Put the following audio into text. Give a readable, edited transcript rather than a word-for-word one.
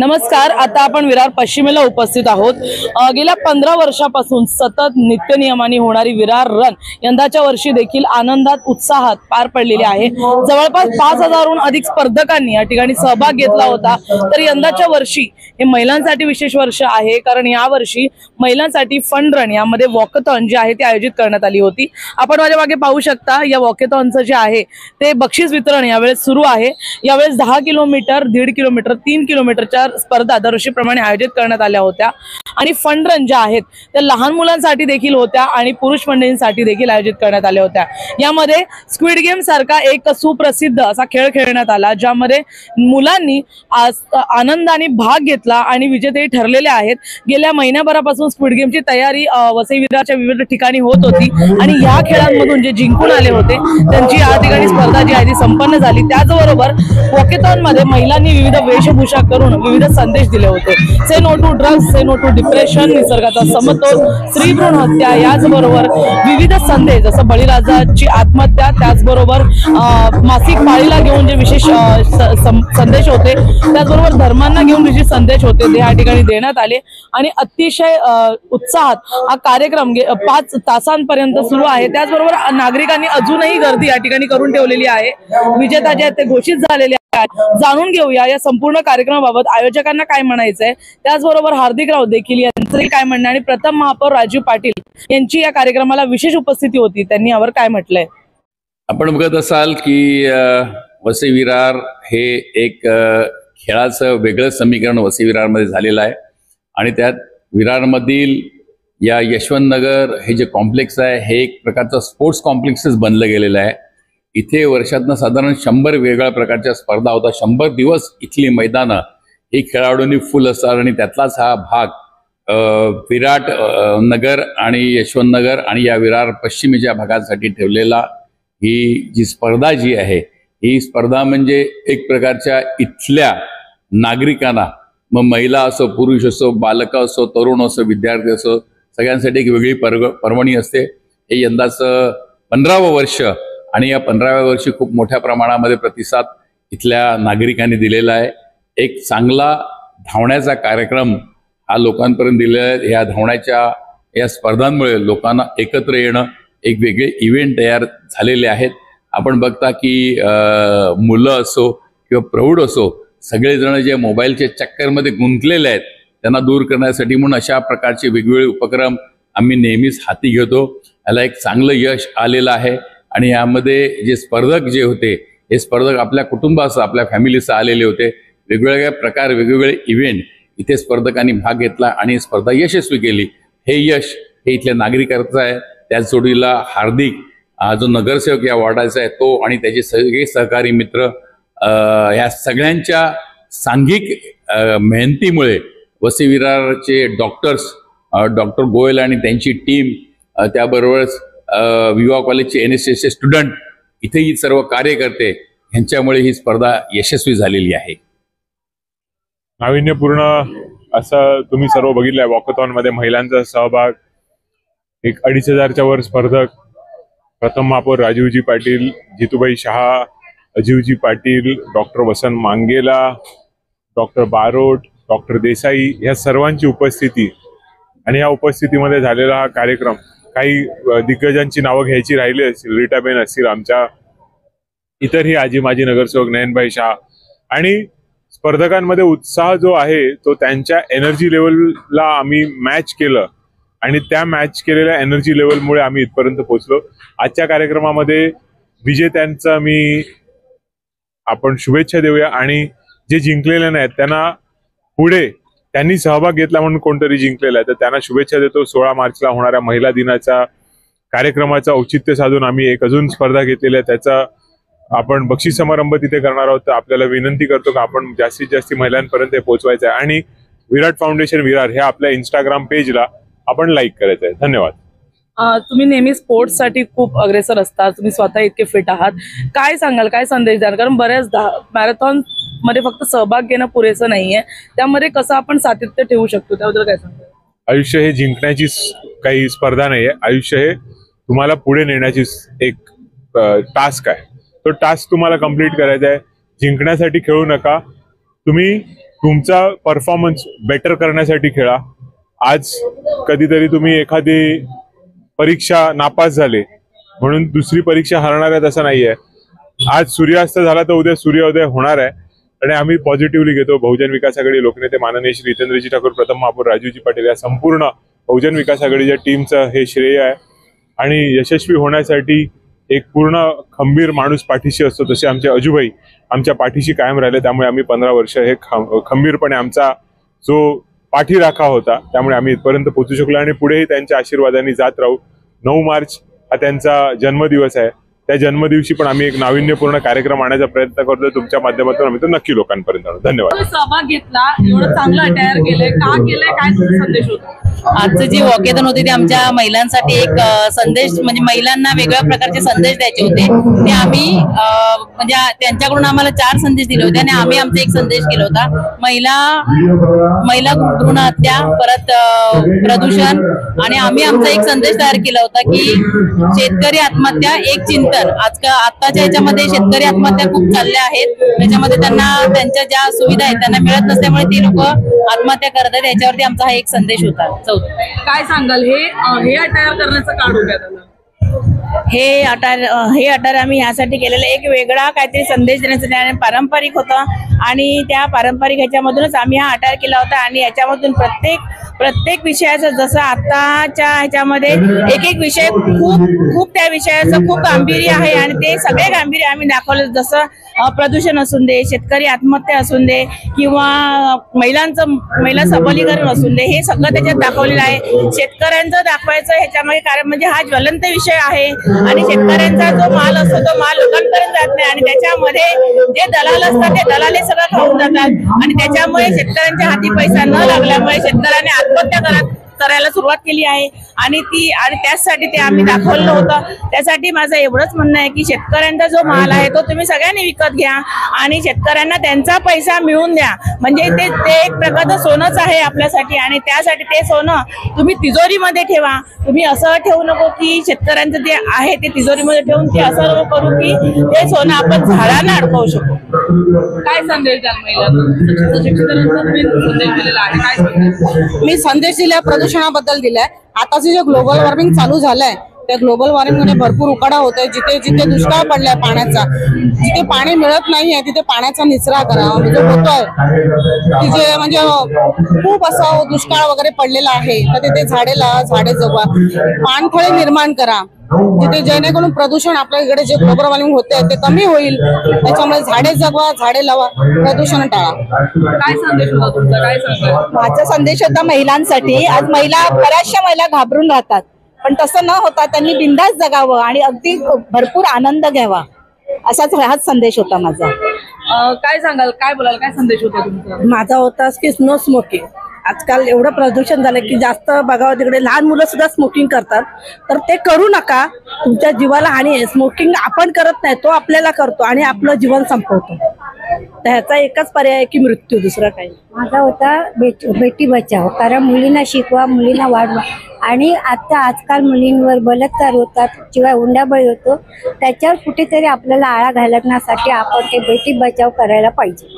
नमस्कार। आता आपण विरार पश्चिमेला उपस्थित आहोत। गेल्या 15 वर्षापासून सतत नित्य नियमाने होणारी विरार रन यंदाच्या वर्षी देखील आनंदात उत्साहात पार पडलेली आहे। जवळपास 5000हून अधिक स्पर्धकांनी या ठिकाणी सहभाग घेतला होता। तर यंदाच्या वर्षी हे महिलांसाठी विशेष वर्ष आहे, कारण या वर्षी महिलांसाठी फन रन यामध्ये वॉकथॉन जे आहे ते आयोजित करण्यात आली होती। आपण माझ्या मागे पाहू शकता, या वॉकथॉनचं जे आहे ते बक्षीस वितरण यावेळेस सुरू आहे। यावेळेस 10 किलोमीटर, 1.5 किलोमीटर, 3 किलोमीटरच्या स्पर्धा दरवर्षीप्रमाणे आयोजित करण्यात आल्या होत्या आणि फन रन ज्या आहेत त्या लहान मुलांसाठी देखील होत्या आणि पुरुष मंडळींसाठी देखील आयोजित करण्यात आल्या होत्या। यामध्ये स्क्विड गेम सारखा एक सुप्रसिद्ध असा खेळ खेळण्यात आला, ज्यामध्ये मुलांनी आनंदाने भाग घेतला आणि विजेते ठरलेले आहेत। गेल्या महिन्याभरापासून स्क्विड गेमची तयारी वसई विरारच्या विविध ठिकाणी होत होती आणि या खेळांमधून जे जिंकून आले होते त्यांची या ठिकाणी स्पर्धा जी आहे ती संपन्न झाली। त्याचबरोबर वॉकेथॉन मध्ये महिलांनी विविध वेशभूषा करून विविध संदेश दिले होते। Say no to drugs, say no to depression, निसर्गाचा समतोल, स्त्री भ्रूण हत्या, याचबरोबर विविध संदेश जसं बळीराजाची आत्महत्या, त्याचबरोबर मासिक पाळीला घेऊन जे विशेष संदेश होते, त्याचबरोबर धर्मांना घेऊन विशेष संदेश होते ते या ठिकाणी देण्यात आले आणि अतिशय उत्साहात हा कार्यक्रम 5 तासांपर्यंत सुरू आहे। त्याचबरोबर नागरिकांनी अजूनही गर्दी या ठिकाणी करून ठेवलेली आहे। विजेता जे आहेत ते घोषित झालेले आहेत। जाणून घेऊया या संपूर्ण कार्यक्रमाबाबत आयोजकांना काय म्हणायचंय, त्याचबरोबर हार्दिक राऊत देखील यांचं काय म्हणणं आणि प्रथम महापौर राजीव पाटील यांची या कार्यक्रमाला विशेष उपस्थिती होती, त्यांनी यावर काय म्हटलंय। आपण बघत असाल की वसई विरार हे एक खेळाचं वेगळं समीकरण वसई विरारमध्ये झालेलं आहे आणि त्यात विरारमधील या यशवंत नगर हे जे कॉम्प्लेक्स आहे हे एक प्रकारचं स्पोर्ट्स कॉम्प्लेक्सच बनलं गेलेलं आहे। इथे वर्षातनं साधारण 100 वेगळ्या प्रकारच्या स्पर्धा होतात। 100 दिवस इथली मैदानं ही खेळाडूंनी फुल असतात आणि त्यातलाच हा भाग विराट नगर आणि यशवंत नगर आणि या विरार पश्चिमेच्या भागासाठी ठेवलेला ही जी स्पर्धा जी आहे ही स्पर्धा म्हणजे एक प्रकारच्या इथल्या नागरिकांना, मग महिला असो, पुरुष असो, बालक असो, तरुण असो, विद्यार्थी असो, सगळ्यांसाठी एक वेगळी पर्वणी असते। हे यंदाचं 15वं वर्ष आणि या 15व्या वर्षी खूप मोठ्या प्रमाणामध्ये प्रतिसाद इथल्या नागरिकांनी दिलेला आहे। एक चांगला धावण्याचा कार्यक्रम हा लोकांपर्यंत दिलेला आहे। या धावण्याच्या या स्पर्धांमुळे लोकांना एकत्र येणं, एक वेगळे इव्हेंट तयार झालेले आहेत। आपण बघता की मुलं असो किंवा प्रौढ असो, सगळेजण जे मोबाईलच्या चक्करमध्ये गुंतलेले आहेत त्यांना दूर करण्यासाठी म्हणून अशा प्रकारचे वेगवेगळे उपक्रम आम्ही नेहमीच हाती घेतो। याला एक चांगलं यश आलेलं आहे आणि यामध्ये जे स्पर्धक जे होते हे स्पर्धक आपल्या कुटुंबासह, आपल्या फॅमिलीसह आलेले होते। वेगवेगळ्या प्रकार, वेगवेगळे इव्हेंट इथे स्पर्धकांनी भाग घेतला आणि स्पर्धा यशस्वी केली। हे यश हे इथल्या नागरिकांचं आहे। त्याच जोडीला हार्दिक जो नगरसेवक या वॉर्डाचा आहे तो आणि त्याचे सगळे सहकारी मित्र, या सगळ्यांच्या सांघिक मेहनतीमुळे वसई विरारचे डॉक्टर्स, डॉक्टर गोयल आणि त्यांची टीम, त्याबरोबरच विवा कॉलेजचे NSS चे स्टुडंट, इथेही सर्व कार्यकर्ते यांच्यामुळे ही स्पर्धा यशस्वी झालेली आहे। नाविन्यपूर्ण असं तुम्ही सर्व बघितलंय। वॉकथॉन मध्ये महिलांचा सहभाग, एक 2500च्या वर स्पर्धक, प्रथम महापौर राजीवजी पाटील, जितूबाई शहा, अजीवजी पाटील, डॉक्टर वसंत मांगेला, डॉक्टर बारोट, डॉक्टर देसाई या सर्वांची उपस्थिती आणि या उपस्थितीमध्ये झालेला हा कार्यक्रम। काही दिग्गजांची नावं घ्यायची राहिली असतील, रीटाबेन असतील, आमच्या इतरही आजी माजी नगरसेवक नयनभाई शाह, आणि स्पर्धकांमध्ये उत्साह जो आहे तो त्यांच्या एनर्जी लेवलला आम्ही मॅच केलं आणि त्या मॅच केलेल्या एनर्जी लेवलमुळे आम्ही इथपर्यंत पोहोचलो। आजच्या कार्यक्रमामध्ये विजेत्यांचा आपण शुभेच्छा देऊया आणि जे जिंकलेले नाहीत त्यांना पुढे त्यांनी सहभाग घेतला म्हणून कोणतरी जिंकलेला आहे तर त्यांना शुभेच्छा देतो। 16 मार्चला होणाऱ्या महिला दिनाच्या कार्यक्रमाचा औचित्य साधून आम्ही एक अजून स्पर्धा घेतलेली आहे, त्याचा आपण बक्षीस समारंभ तिथे करणार आहोत। तर आपल्याला विनंती करतो की आपण जास्तीत जास्त महिलांपर्यंत हे पोहोचवायचं आहे आणि विराट फाउंडेशन विरार हे आपल्या इंस्टाग्राम पेजला आपण लाईक करायचं आहे। धन्यवाद। तुम्ही नेहमी स्पोर्ट्स साठी खूप अग्रेसर असता, तुम्ही स्वतः इतके फिट आहात, काय सांगाल, काय संदेश द्याल, कारण बऱ्याचदा मॅरेथॉन मध्ये फक्त सहभाग घेणं पुरेसं नाहीये, त्यामध्ये कसं आपण सातत्य ठेवू शकतो, त्याबद्दल काय सांगाल। आयुष्य हे जिंकण्याची काही स्पर्धा नाहीये, आयुष्य हे तुम्हाला पुढे नेण्याची एक टास्क आहे। तो टास्क तुम्हाला कंप्लीट करायचा आहे। जिंकण्यासाठी खेळू नका, तुम्ही तुमचा परफॉर्मन्स बेटर करण्यासाठी खेळा. आज कधीतरी तुम्ही एखादी परीक्षा नापास झाले म्हणून दुसरी परीक्षा हरणार आहेत असं नाहीये. आज सूर्यास्त झाला तर उद्या सूर्योदय होणार आहे आणि आम्ही पॉझिटिव्हली घेतो. बहुजन विकास आघाडी लोकनेते माननीय श्री हितेंद्रजी ठाकूर, प्रथम महापौर राजूजी पाटील या संपूर्ण बहुजन विकास आघाडीच्या टीमचं हे श्रेय आहे. आणि यशस्वी होण्यासाठी एक पूर्ण खंबीर माणूस पाठीशी असतो, तसे आमचे अजूभाई आमच्या पाठीशी कायम राहिले. त्यामुळे आम्ही 15 वर्ष हे खंबीरपणे आमचा जो पाठीराखा होता त्यामुळे आम्ही इथपर्यंत पोहोचू शकलो आणि पुढेही त्यांच्या आशीर्वादाने जात राहू. 9 मार्च हा त्यांचा जन्मदिवस आहे. त्या जन्मदिवशी पण आम्ही एक नाविन्यपूर्ण कार्यक्रम आणण्याचा प्रयत्न करतोय. तुमच्या माध्यमातून आम्ही तो नक्की लोकांपर्यंत आणू. धन्यवाद. सहभाग घेतला, एवढं चांगलं अटायर केलंय, का केलंय, काय संदेश होता? आजचं जी वॉकेथॉन होती ते आमच्या महिलांसाठी एक संदेश, म्हणजे महिलांना वेगळ्या प्रकारचे संदेश द्यायचे होते. ते आम्ही म्हणजे त्यांच्याकडून आम्हाला 4 संदेश दिले होते आणि आम्ही आमचा एक संदेश केला होता. महिला भ्रूण हत्या, परत प्रदूषण, आणि आम्ही आमचा एक संदेश तयार केला होता की शेतकरी आत्महत्या एक चिंतन. आताच्या ह्याच्यामध्ये शेतकरी आत्महत्या खूप चालल्या आहेत, त्याच्यामध्ये त्यांना त्यांच्या ज्या सुविधा आहेत त्यांना मिळत नसल्यामुळे ते लोक आत्महत्या करत आहेत. याच्यावरती आमचा हा एक संदेश होता. काय सांगाल, हे अटायर करण्याचं का डोक्यात आलं? हे अटायर आम्ही यासाठी केलेलं, एक वेगळा काहीतरी संदेश देण्यासाठी, आणि पारंपरिक होता आणि त्या पारंपरिक ह्याच्यामधूनच आम्ही हा अटायर केला होता. आणि याच्यामधून प्रत्येक विषयाचं, जसं आताच्या ह्याच्यामध्ये एक एक विषय खूप त्या विषयाचं खूप गांभीर्य आहे आणि ते सगळे गांभीर्य आम्ही दाखवलं. जसं प्रदूषण असून दे, शेतकरी आत्महत्या असून दे, किंवा महिला सबलीकरण असून दे, हे सगळं त्याच्यात दाखवलेलं आहे. शेतकऱ्यांचं दाखवायचं ह्याच्यामध्ये कारण म्हणजे हा ज्वलंत विषय आहे आणि शेतकऱ्यांचा जो माल असतो तो माल लोकांपर्यंत जात नाही आणि त्याच्यामध्ये जे दलाल असतात ते दलाल हे सगळं खाऊन जातात आणि त्याच्यामुळे शेतकऱ्यांच्या हाती पैसा न लागल्यामुळे शेतकऱ्यांनी आत्महत्या करायला सुरुवात केली आहे. आणि त्यासाठी ते आम्ही दाखवलं होतं. त्यासाठी माझं एवढंच म्हणणं आहे की शेतकऱ्यांचा जो माल आहे तो तुम्ही सगळ्यांनी विकत घ्या आणि शेतकऱ्यांना त्यांचा पैसा मिळवून द्या. म्हणजे ते एक प्रकारचं सोनंच आहे आपल्यासाठी आणि त्यासाठी ते सोनं तुम्ही तिजोरीमध्ये ठेवा. तुम्ही असं ठेवू नको की शेतकऱ्यांचं जे आहे ते तिजोरीमध्ये ठेवून ते असं नको करू की ते सोनं आपण झाडांना अडकवू शकू. काय संदेश द्याल महिलांना? संदेश दिलेला आहे, काय संदेश? मी संदेश दिला प्रदूषणाबद्दल दिलाय. आताचे जे ग्लोबल वॉर्मिंग चालू झालंय त्या ग्लोबल वॉर्मिंगमुळे भरपूर उकाडा होतोय. जिथे जिथे दुष्काळ पडलाय पाण्याचा, जिथे पाणी मिळत नाहीये तिथे पाण्याचा निचरा करा. म्हणजे होतोय तिथे म्हणजे खूप असं दुष्काळ वगैरे पडलेला आहे तर तिथे झाडे लावा, झाडे जगवा, पाणथळे निर्माण करा जिथे, जेणेकरून प्रदूषण आपल्या इकडे जे ग्लोबल वॉर्मिंग होते ते कमी होईल. त्याच्यामुळे झाडे जगवा, झाडे लावा, प्रदूषण टाळा. काय संदेश होता तुमचा? काय सांगा? माझा संदेश होता महिलांसाठी. आज बऱ्याचशा महिला घाबरून राहतात, पण तसं न होता त्यांनी बिंदास जगावं आणि अगदी भरपूर आनंद घ्यावा, असाच हाच संदेश होता माझा. काय सांगाल, काय बोलाल, काय संदेश होता तुमचा? माझा होता की नो स्मोकिंग. आजकाल एवढं प्रदूषण झालं की जास्त बघावं तिकडे लहान मुलं सुद्धा स्मोकिंग करतात, तर ते करू नका. तुमच्या जीवाला हानी आहे. स्मोकिंग आपण करत नाही, तो आपल्याला करतो आणि आपलं जीवन संपवतो. तर ह्याचा एकच पर्याय आहे की मृत्यू, दुसरा काही. माझा होता बेटी बचाव. कारण मुलींना शिकवा, मुलींना वाढवा. आणि आता आजकाल मुलींवर बलात्कार होतात, शिवाय हुंडाबळी होतो. त्याच्यावर कुठेतरी आपल्याला आळा घालण्यासाठी आपण ते बेटी बचाव करायला पाहिजे.